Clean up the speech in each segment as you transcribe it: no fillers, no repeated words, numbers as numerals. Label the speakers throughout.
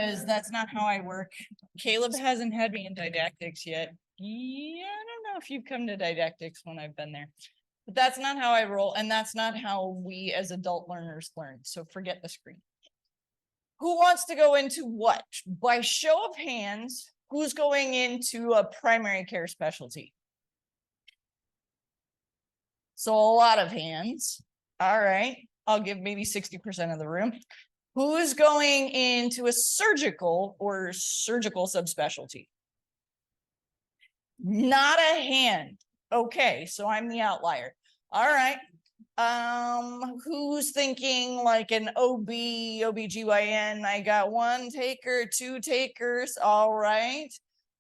Speaker 1: Because that's not how I work. Caleb hasn't had me in didactics yet. Yeah, I don't know if you've come to didactics when I've been there. But that's not how I roll, and that's not how we as adult learners learn. So forget the screen. Who wants to go into what? By show of hands, who's going into a primary care specialty? So a lot of hands. All right. I'll give maybe 60% of the room. Who's going into a surgical or surgical subspecialty? Not a hand. Okay, so I'm the outlier. All right. Who's thinking like an OBGYN? I got one taker, two takers. All right.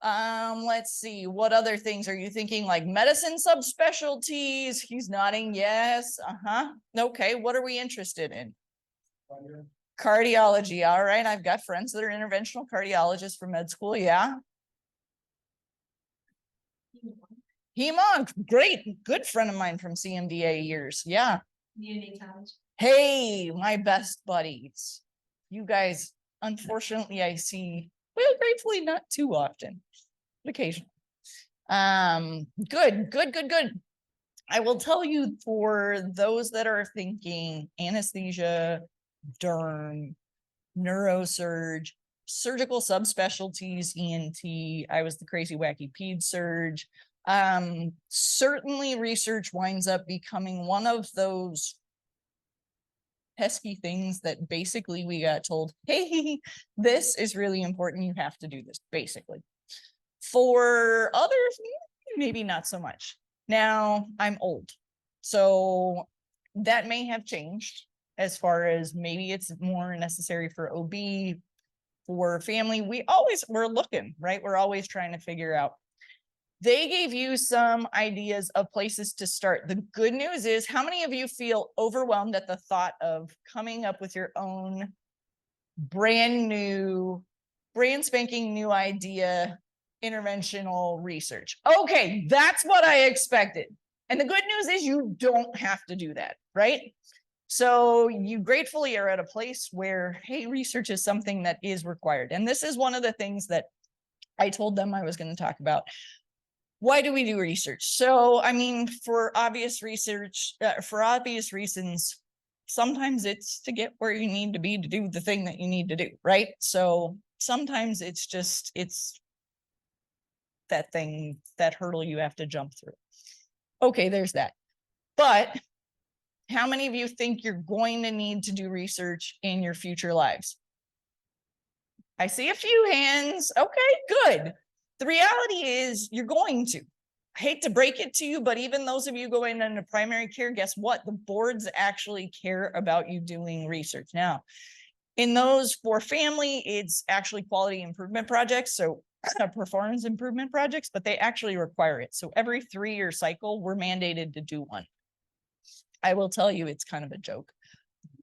Speaker 1: Let's see. What other things are you thinking? Like medicine subspecialties? He's nodding yes. Uh-huh. Okay, what are we interested in? Cardiology. All right. I've got friends that are interventional cardiologists for med school. Yeah. Hemonc, great, good friend of mine from CMDA years. Yeah.
Speaker 2: Community college.
Speaker 1: Hey, my best buddies. You guys, unfortunately, I see, well, gratefully not too often, but occasionally. Good. I will tell you, for those that are thinking anesthesia, derm, neurosurge, surgical subspecialties, ENT. I was the crazy wacky ped surge. Certainly research winds up becoming one of those pesky things that basically we got told, hey, this is really important. You have to do this, basically. For others, maybe not so much. Now, I'm old, so that may have changed as far as maybe it's more necessary for OB, for family. We're looking, right? We're always trying to figure out. They gave you some ideas of places to start. The good news is, how many of you feel overwhelmed at the thought of coming up with your own brand spanking new idea, interventional research? Okay, that's what I expected. And the good news is you don't have to do that, right? So you gratefully are at a place where, hey, research is something that is required. And this is one of the things that I told them I was going to talk about. Why do we do research? So, I mean, for obvious reasons, sometimes it's to get where you need to be to do the thing that you need to do, right? So sometimes it's that thing, that hurdle you have to jump through. Okay, there's that. But how many of you think you're going to need to do research in your future lives? I see a few hands. Okay, good. The reality is you're going to. I hate to break it to you, but even those of you going into primary care, guess what? The boards actually care about you doing research. Now, in those for family, it's actually quality improvement projects, so performance improvement projects, but they actually require it. So every 3-year cycle, we're mandated to do one. I will tell you, it's kind of a joke.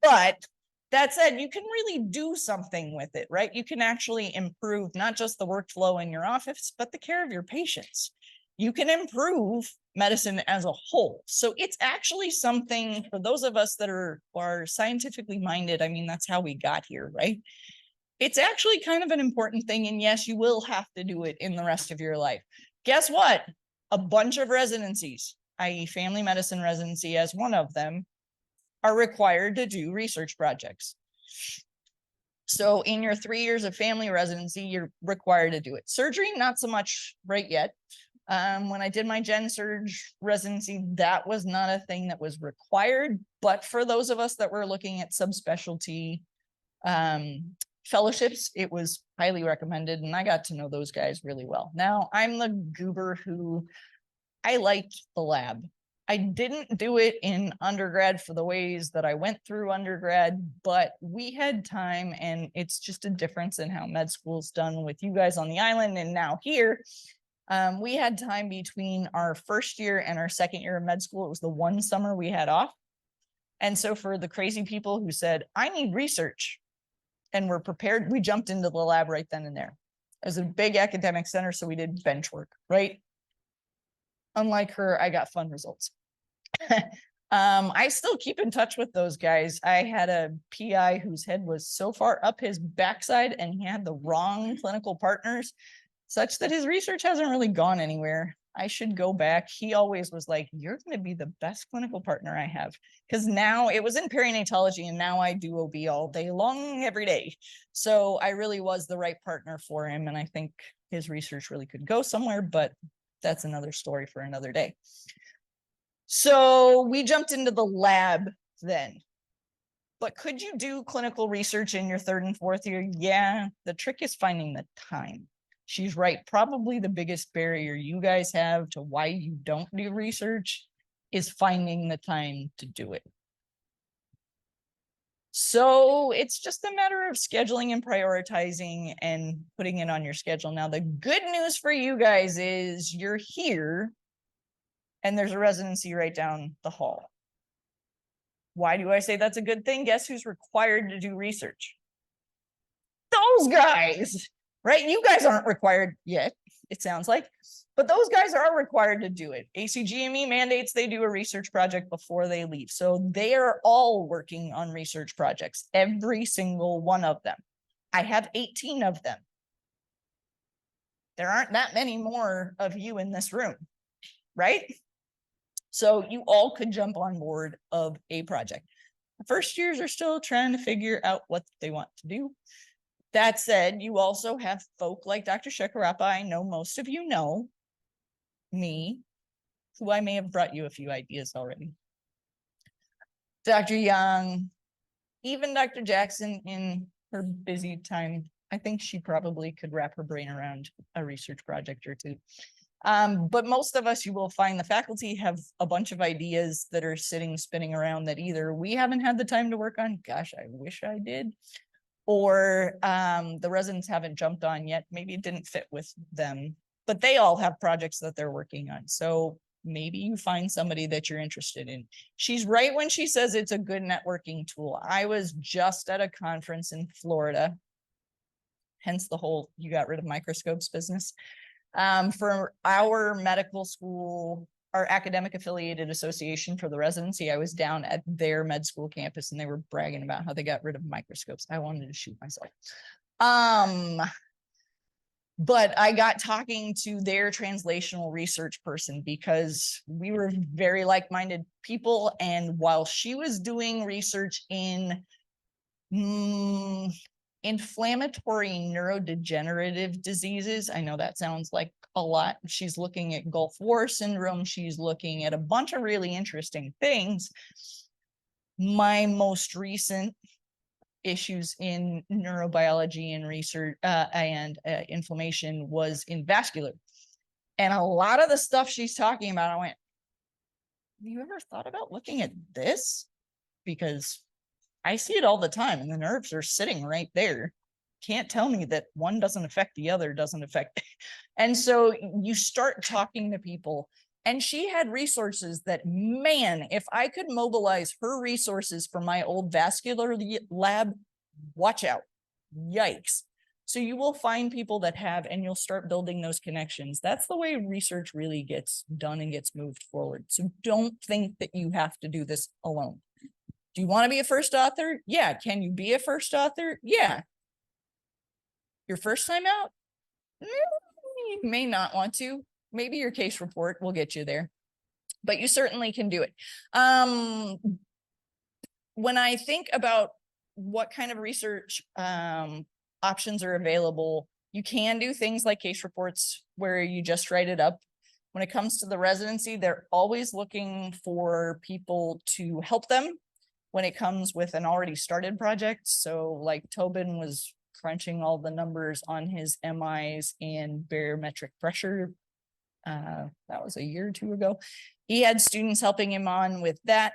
Speaker 1: But that said, you can really do something with it, right? You can actually improve not just the workflow in your office, but the care of your patients. You can improve medicine as a whole. So it's actually something for those of us that are scientifically minded. I mean, that's how we got here, right? It's actually kind of an important thing. And yes, you will have to do it in the rest of your life. Guess what? A bunch of residencies, i.e. family medicine residency as one of them, are required to do research projects. So in your 3 years of family residency, you're required to do it. Surgery, not so much right yet. When I did my gen surge residency, that was not a thing that was required. But for those of us that were looking at subspecialty fellowships, it was highly recommended. And I got to know those guys really well. Now, I'm the goober who I liked the lab. I didn't do it in undergrad for the ways that I went through undergrad, but we had time, and it's just a difference in how med school's done with you guys on the island and now here. We had time between our first year and our second year of med school. It was the one summer we had off. And so for the crazy people who said, I need research, and were prepared, we jumped into the lab right then and there. It was a big academic center, so we did bench work, right? Unlike her, I got fun results. I still keep in touch with those guys. I had a PI whose head was so far up his backside and he had the wrong clinical partners, such that his research hasn't really gone anywhere. I should go back. He always was like, you're going to be the best clinical partner I have. Because now it was in perinatology and now I do OB all day long, every day. So I really was the right partner for him. And I think his research really could go somewhere, but that's another story for another day. So we jumped into the lab then. But could you do clinical research in your third and fourth year? Yeah, the trick is finding the time. She's right. Probably the biggest barrier you guys have to why you don't do research is finding the time to do it. So it's just a matter of scheduling and prioritizing and putting it on your schedule. Now, the good news for you guys is you're here and there's a residency right down the hall. Why do I say that's a good thing? Guess who's required to do research? Those guys, right? You guys aren't required yet, it sounds like, but those guys are required to do it. ACGME mandates they do a research project before they leave. So they are all working on research projects, every single one of them. I have 18 of them. There aren't that many more of you in this room, right? So you all could jump on board of a project. The first years are still trying to figure out what they want to do. That said, you also have folk like Dr. Shekarapa. I know most of you know me, who I may have brought you a few ideas already. Dr. Young, even Dr. Jackson in her busy time, I think she probably could wrap her brain around a research project or two. But most of us, you will find the faculty have a bunch of ideas that are spinning around that either we haven't had the time to work on, gosh, I wish I did, or the residents haven't jumped on yet. Maybe it didn't fit with them, but they all have projects that they're working on. So maybe you find somebody that you're interested in. She's right when she says it's a good networking tool. I was just at a conference in Florida, hence the whole you got rid of microscopes business. For our medical school, our academic affiliated association for the residency, I was down at their med school campus and they were bragging about how they got rid of microscopes. I wanted to shoot myself. But I got talking to their translational research person because we were very like-minded people. And while she was doing research in inflammatory neurodegenerative diseases, I know that sounds like a lot. She's looking at Gulf War syndrome. She's looking at a bunch of really interesting things. My most recent issues in neurobiology and research and inflammation was in vascular. And a lot of the stuff she's talking about, I went, have you ever thought about looking at this? Because I see it all the time and the nerves are sitting right there. Can't tell me that one doesn't affect the other, doesn't affect. And so you start talking to people, and she had resources that, man, if I could mobilize her resources for my old vascular lab, watch out, yikes. So you will find people that have, and you'll start building those connections. That's the way research really gets done and gets moved forward. So don't think that you have to do this alone. Do you want to be a first author? Yeah. Can you be a first author? Yeah. Your first time out? You may not want to. Maybe your case report will get you there, but you certainly can do it. When I think about what kind of research options are available, you can do things like case reports where you just write it up. When it comes to the residency, they're always looking for people to help them when it comes with an already started project. So like Tobin was crunching all the numbers on his MIs and barometric pressure. That was a year or two ago. He had students helping him on with that.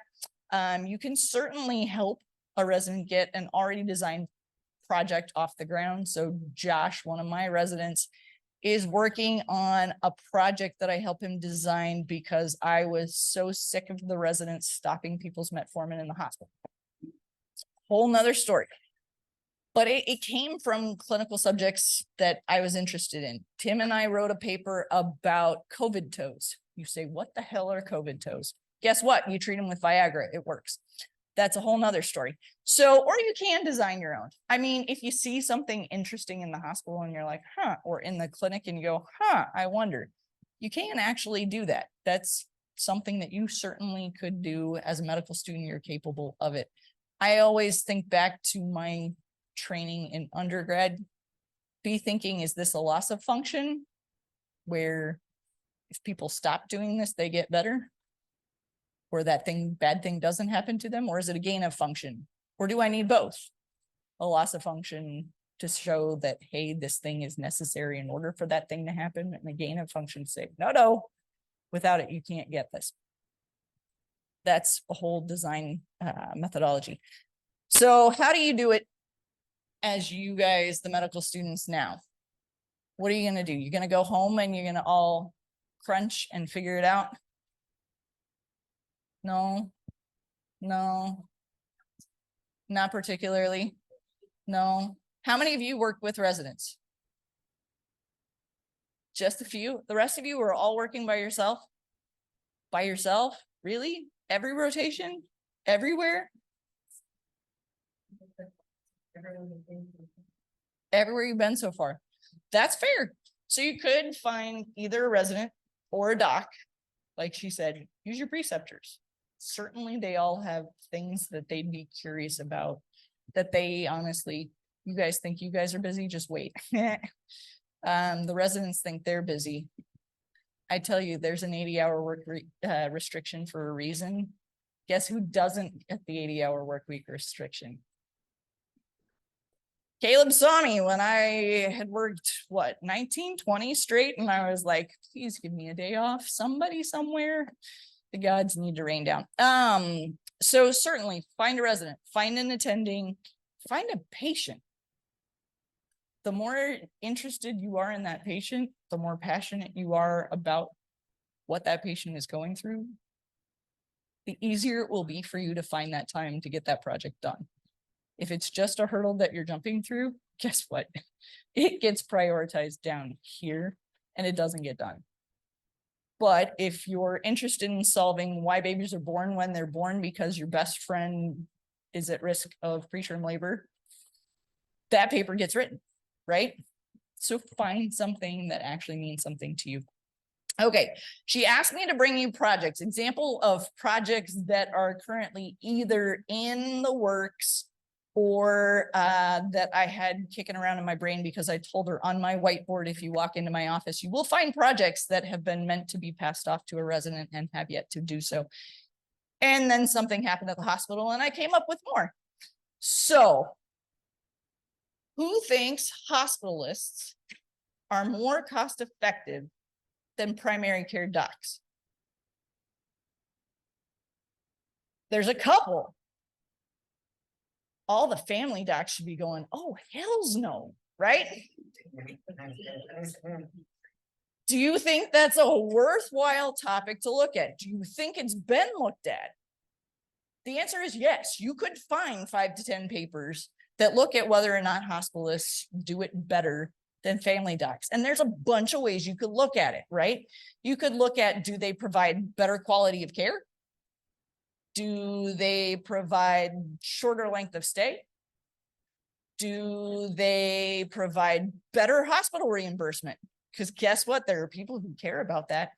Speaker 1: You can certainly help a resident get an already designed project off the ground. So Josh, one of my residents, is working on a project that I help him design because I was so sick of the residents stopping people's metformin in the hospital. Whole nother story. But it came from clinical subjects that I was interested in. Tim and I wrote a paper about COVID toes. You say, what the hell are COVID toes? Guess what? You treat them with Viagra, it works. That's a whole nother story. So, or you can design your own. I mean, if you see something interesting in the hospital and you're like, huh, or in the clinic and you go, huh, I wonder, you can actually do that. That's something that you certainly could do as a medical student. You're capable of it. I always think back to my training in undergrad, be thinking, is this a loss of function where if people stop doing this, they get better? Or that bad thing doesn't happen to them? Or is it a gain of function? Or do I need both? A loss of function to show that, hey, this thing is necessary in order for that thing to happen, and a gain of function to say, no, without it, you can't get this. That's a whole design methodology. So how do you do it as you guys, the medical students now? What are you going to do? You're going to go home and you're going to all crunch and figure it out? No, not particularly. No. How many of you work with residents? Just a few. The rest of you are all working by yourself? By yourself? Really? Every rotation? Everywhere? Everywhere you've been so far. That's fair. So you could find either a resident or a doc. Like she said, use your preceptors. Certainly they all have things that they'd be curious about, that they honestly, you guys think you guys are busy, just wait. The residents think they're busy. I tell you, there's an 80-hour work restriction for a reason. Guess who doesn't get the 80-hour work week restriction? Caleb saw me when I had worked, what, 19, 20 straight, and I was like, please give me a day off, somebody somewhere. The gods need to rain down. So certainly find a resident, find an attending, find a patient. The more interested you are in that patient, the more passionate you are about what that patient is going through, the easier it will be for you to find that time to get that project done. If it's just a hurdle that you're jumping through, guess what? It gets prioritized down here and it doesn't get done. But if you're interested in solving why babies are born when they're born because your best friend is at risk of preterm labor, that paper gets written, right? So find something that actually means something to you. Okay, she asked me to bring you projects, example of projects that are currently either in the works or that I had kicking around in my brain because I told her on my whiteboard, if you walk into my office, you will find projects that have been meant to be passed off to a resident and have yet to do so. And then something happened at the hospital and I came up with more. So who thinks hospitalists are more cost effective than primary care docs? There's a couple. All the family docs should be going, oh, hells no, right? Do you think that's a worthwhile topic to look at? Do you think it's been looked at? The answer is yes. You could find 5 to 10 papers that look at whether or not hospitalists do it better than family docs. And there's a bunch of ways you could look at it, right? You could look at, do they provide better quality of care? Do they provide shorter length of stay? Do they provide better hospital reimbursement? Because guess what? There are people who care about that.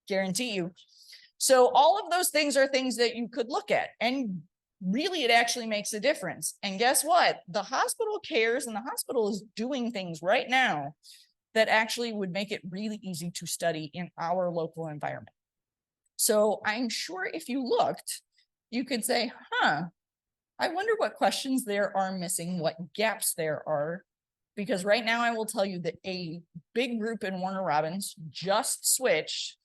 Speaker 1: Guarantee you. So all of those things are things that you could look at. And really, it actually makes a difference. And guess what? The hospital cares, and the hospital is doing things right now that actually would make it really easy to study in our local environment. So I'm sure if you looked, you could say, huh, I wonder what questions there are missing, what gaps there are. Because right now I will tell you that a big group in Warner Robins just switched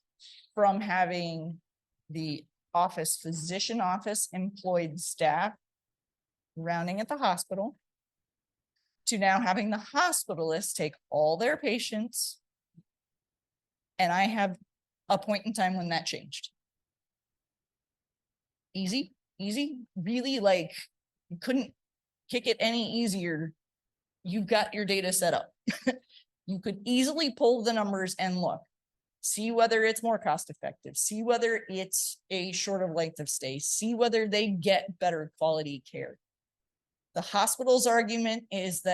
Speaker 1: from having the physician office employed staff rounding at the hospital to now having the hospitalists take all their patients. And I have a point in time when that changed. Easy, really, like, you couldn't kick it any easier. You've got your data set up. You could easily pull the numbers and look. see whether it's more cost effective, see whether it's a shorter length of stay, see whether they get better quality care. The hospital's argument is that